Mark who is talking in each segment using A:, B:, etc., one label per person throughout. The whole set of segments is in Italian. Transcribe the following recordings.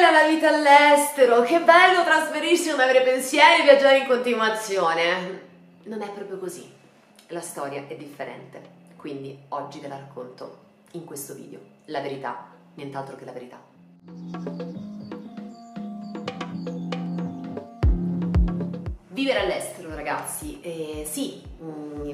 A: bella la vita all'estero, che bello trasferirsi, non avere pensieri e viaggiare in continuazione. Non è proprio così, la storia è differente, quindi oggi ve la racconto in questo video. La verità, nient'altro che la verità. Vivere all'estero, ragazzi, sì,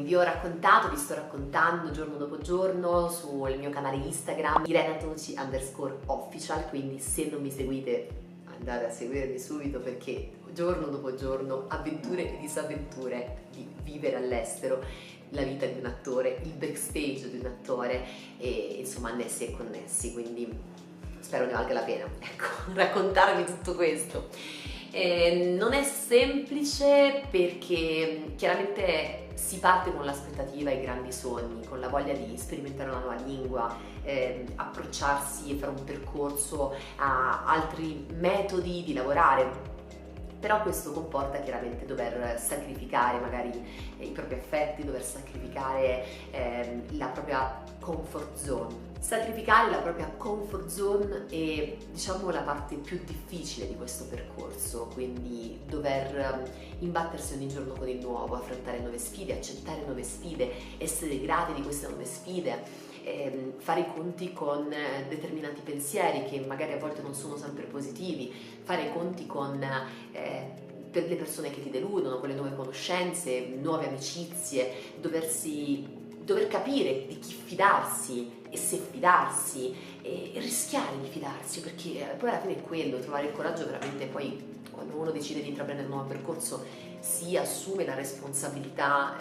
A: vi ho raccontato, vi sto raccontando giorno dopo giorno sul mio canale Instagram irenatoci_official, quindi se non mi seguite andate a seguirmi subito, perché giorno dopo giorno avventure e disavventure di vivere all'estero, la vita di un attore, il backstage di un attore e insomma annessi e connessi, quindi spero ne valga la pena, ecco, raccontarvi tutto questo. Non è semplice perché chiaramente si parte con l'aspettativa e i grandi sogni, con la voglia di sperimentare una nuova lingua, approcciarsi e fare un percorso a altri metodi di lavorare. Però questo comporta chiaramente dover sacrificare magari i propri affetti, dover sacrificare la propria comfort zone. Sacrificare la propria comfort zone è, diciamo, la parte più difficile di questo percorso, quindi dover imbattersi ogni giorno con il nuovo, affrontare nuove sfide, accettare nuove sfide, essere grati di queste nuove sfide, fare i conti con determinati pensieri che magari a volte non sono sempre positivi, fare i conti con per le persone che ti deludono, con le nuove conoscenze, nuove amicizie, dover capire di chi fidarsi e se fidarsi e rischiare di fidarsi, perché poi alla fine è quello, trovare il coraggio veramente. Poi quando uno decide di intraprendere un nuovo percorso si assume la responsabilità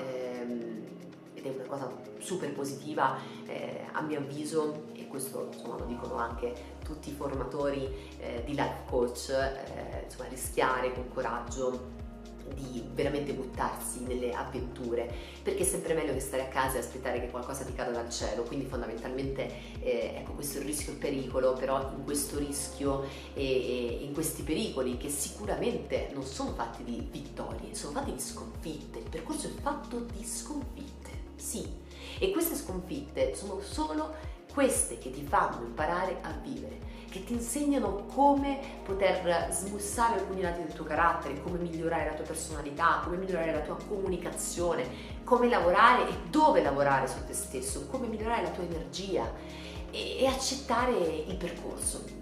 A: ed è una cosa super positiva a mio avviso, e questo insomma lo dicono anche tutti i formatori di life coach, insomma rischiare con coraggio di veramente buttarsi nelle avventure, perché è sempre meglio che stare a casa e aspettare che qualcosa ti cada dal cielo. Quindi fondamentalmente ecco, questo è il rischio e il pericolo, però in questo rischio e in questi pericoli, che sicuramente non sono fatti di vittorie, sono fatti di sconfitte, il percorso è fatto di sconfitte, sì, e queste sconfitte sono solo queste che ti fanno imparare a vivere, che ti insegnano come poter smussare alcuni lati del tuo carattere, come migliorare la tua personalità, come migliorare la tua comunicazione, come lavorare e dove lavorare su te stesso, come migliorare la tua energia e accettare il percorso.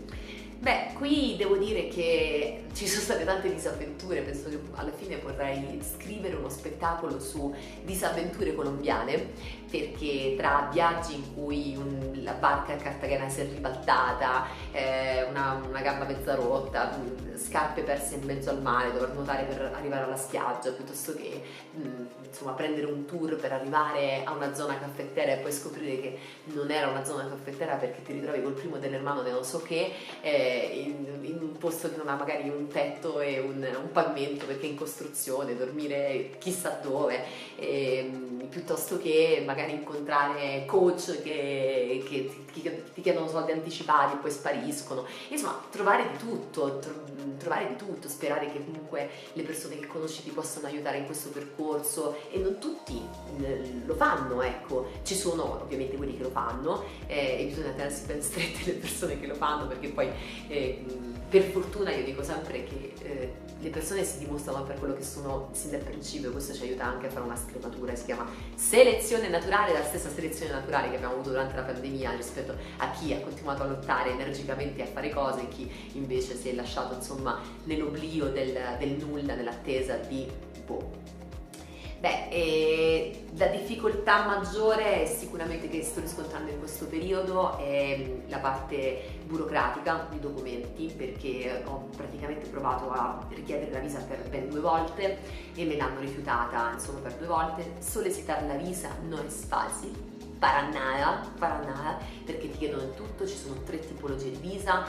A: Beh, qui devo dire che ci sono state tante disavventure, penso che alla fine vorrei scrivere uno spettacolo su disavventure colombiane, perché tra viaggi in cui la barca a Cartagena si è ribaltata, una gamba mezza rotta, scarpe perse in mezzo al mare, dover nuotare per arrivare alla spiaggia, piuttosto che insomma prendere un tour per arrivare a una zona caffettera e poi scoprire che non era una zona caffettera perché ti ritrovi col primo dell'ermano di non so che, in un posto che non ha magari un tetto e un pavimento perché è in costruzione, dormire chissà dove, piuttosto che magari incontrare coach che ti chiedono soldi anticipati e poi spariscono. Insomma, trovare di tutto, sperare che comunque le persone che conosci ti possano aiutare in questo percorso, e non tutti lo fanno, ecco, ci sono ovviamente quelli che lo fanno e bisogna tenersi ben strette le persone che lo fanno, perché poi per fortuna io dico sempre che le persone si dimostrano per quello che sono sin dal principio. Questo ci aiuta anche a fare una scrematura, si chiama selezione naturale, la stessa selezione naturale che abbiamo avuto durante la pandemia rispetto a chi ha continuato a lottare energicamente a fare cose e chi invece si è lasciato insomma nell'oblio del nulla, nell'attesa di la difficoltà maggiore sicuramente che sto riscontrando in questo periodo è la parte burocratica di documenti, perché ho praticamente provato a richiedere la visa per ben 2 volte e me l'hanno rifiutata insomma per 2 volte. Solicitar la visa non è facile, para nada, perché ti chiedono tutto. Ci sono 3 tipologie di visa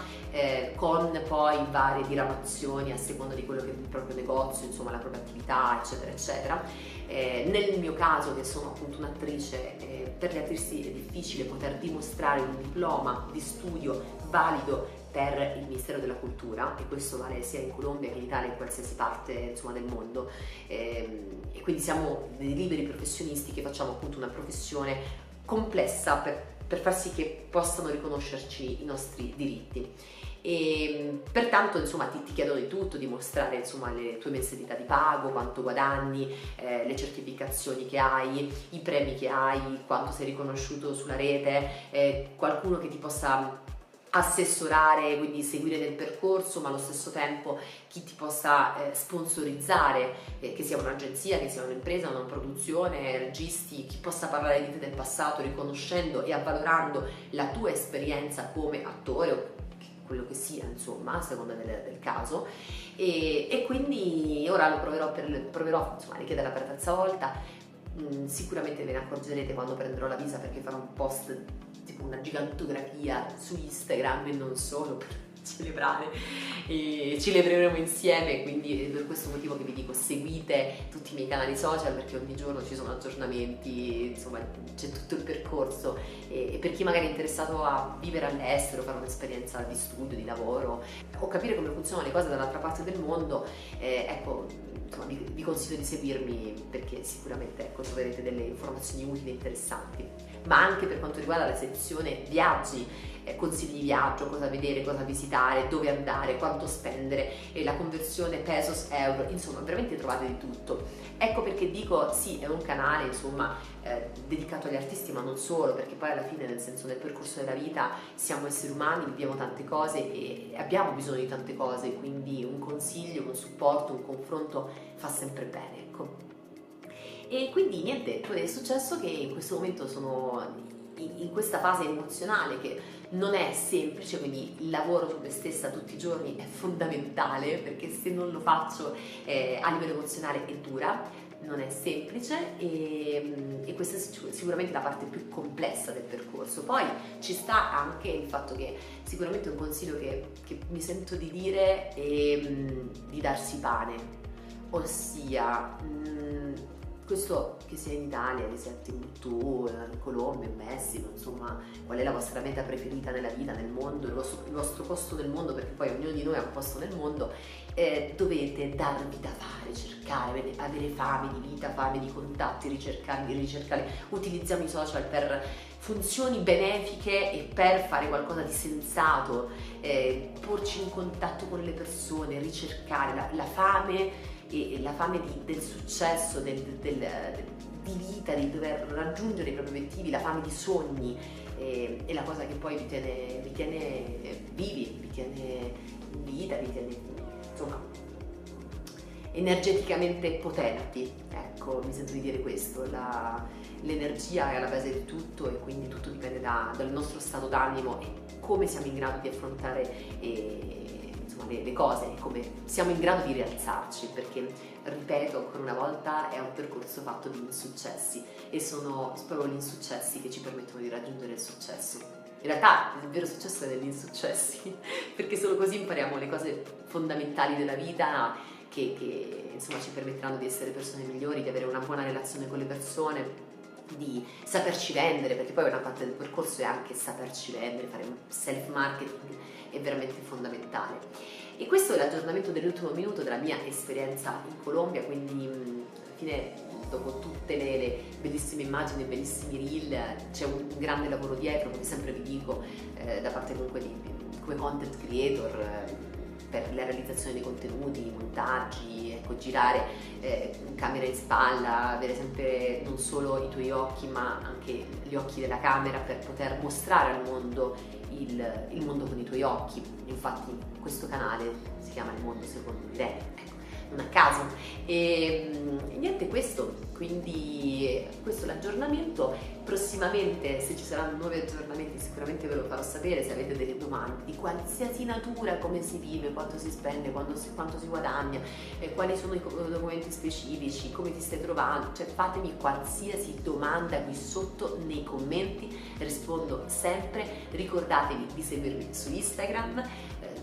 A: con poi varie diramazioni a seconda di quello che è il proprio negozio, insomma la propria attività, eccetera eccetera. Nel mio caso, che sono appunto un'attrice, per le attrici è difficile poter dimostrare un diploma di studio valido per il Ministero della Cultura, e questo vale sia in Colombia che in Italia, in qualsiasi parte insomma del mondo, e quindi siamo dei liberi professionisti che facciamo appunto una professione complessa per far sì che possano riconoscerci i nostri diritti. e pertanto insomma ti chiedono di tutto, di mostrare insomma le tue mensilità di pago, quanto guadagni, le certificazioni che hai, i premi che hai, quanto sei riconosciuto sulla rete, qualcuno che ti possa assessorare, quindi seguire nel percorso, ma allo stesso tempo chi ti possa sponsorizzare, che sia un'agenzia, che sia un'impresa, una produzione, registi, chi possa parlare di te del passato riconoscendo e avvalorando la tua esperienza come attore o quello che sia, insomma, a seconda del caso. E quindi ora lo proverò insomma, a richiederla per la terza volta. Sicuramente ve ne accorgerete quando prenderò la visa, perché farò un post tipo una gigantografia su Instagram e non solo, per celebrare, e celebreremo insieme, quindi è per questo motivo che vi dico seguite tutti i miei canali social, perché ogni giorno ci sono aggiornamenti, insomma c'è tutto il percorso, e per chi magari è interessato a vivere all'estero, fare un'esperienza di studio, di lavoro o capire come funzionano le cose dall'altra parte del mondo, ecco, insomma, vi consiglio di seguirmi, perché sicuramente ecco, troverete delle informazioni utili e interessanti. Ma anche per quanto riguarda la sezione viaggi, consigli di viaggio, cosa vedere, cosa visitare, dove andare, quanto spendere, e la conversione pesos-euro, insomma veramente trovate di tutto. Ecco perché dico sì, è un canale insomma dedicato agli artisti, ma non solo, perché poi alla fine, nel senso, nel percorso della vita siamo esseri umani, viviamo tante cose e abbiamo bisogno di tante cose, quindi un consiglio, un supporto, un confronto fa sempre bene, ecco. E quindi niente, è successo che in questo momento sono in questa fase emozionale che non è semplice, quindi il lavoro su me stessa tutti i giorni è fondamentale, perché se non lo faccio a livello emozionale è dura, non è semplice, e questa è sicuramente la parte più complessa del percorso. Poi ci sta anche il fatto che sicuramente un consiglio che mi sento di dire è di darsi pane, ossia questo che sia in Italia, che sia in Timbuktu, in Colombia, in Messico, insomma, qual è la vostra meta preferita nella vita, nel mondo, il vostro posto nel mondo, perché poi ognuno di noi ha un posto nel mondo, dovete darvi da fare, cercare, avere fame di vita, fame di contatti, ricercarli, utilizziamo i social per funzioni benefiche e per fare qualcosa di sensato, porci in contatto con le persone, ricercare la fame, e la fame del successo, di vita, di dover raggiungere i propri obiettivi, la fame di sogni, è la cosa che poi vi tiene vivi, vi tiene in vita, vi tiene insomma energeticamente potenti. Ecco, mi sento di dire questo, l'energia è alla base di tutto, e quindi tutto dipende dal nostro stato d'animo e come siamo in grado di affrontare le cose, come siamo in grado di rialzarci, perché ripeto ancora una volta, è un percorso fatto di insuccessi, e sono proprio gli insuccessi che ci permettono di raggiungere il successo. In realtà il vero successo è negli insuccessi, perché solo così impariamo le cose fondamentali della vita che insomma ci permetteranno di essere persone migliori, di avere una buona relazione con le persone, di saperci vendere, perché poi una parte del percorso è anche saperci vendere, fare un self marketing è veramente fondamentale. E questo è l'aggiornamento dell'ultimo minuto della mia esperienza in Colombia, quindi alla fine, dopo tutte le bellissime immagini, bellissimi reel, c'è un grande lavoro dietro, come sempre vi dico, da parte comunque come content creator, per la realizzazione dei contenuti, montaggi, ecco, girare camera in spalla, avere sempre non solo i tuoi occhi ma anche gli occhi della camera, per poter mostrare al mondo il mondo con i tuoi occhi. Infatti questo canale si chiama Il Mondo Secondo Irene, ecco, non a caso. E niente, quindi questo è l'aggiornamento. Prossimamente, se ci saranno nuovi aggiornamenti, sicuramente ve lo farò sapere. Se avete delle domande di qualsiasi natura, come si vive, quanto si spende, quanto si guadagna, quali sono i documenti specifici, come ti stai trovando, cioè fatemi qualsiasi domanda qui sotto nei commenti, rispondo sempre. Ricordatevi di seguirmi su Instagram,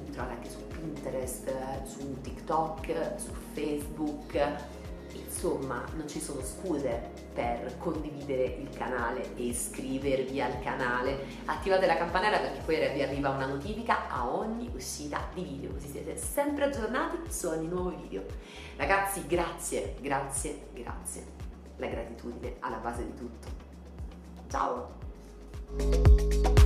A: mi trovate anche su Pinterest, su TikTok, su Facebook. Insomma, non ci sono scuse per condividere il canale e iscrivervi al canale. Attivate la campanella, perché poi vi arriva una notifica a ogni uscita di video, così siete sempre aggiornati su ogni nuovo video. Ragazzi, grazie, grazie, grazie. La gratitudine alla base di tutto. Ciao!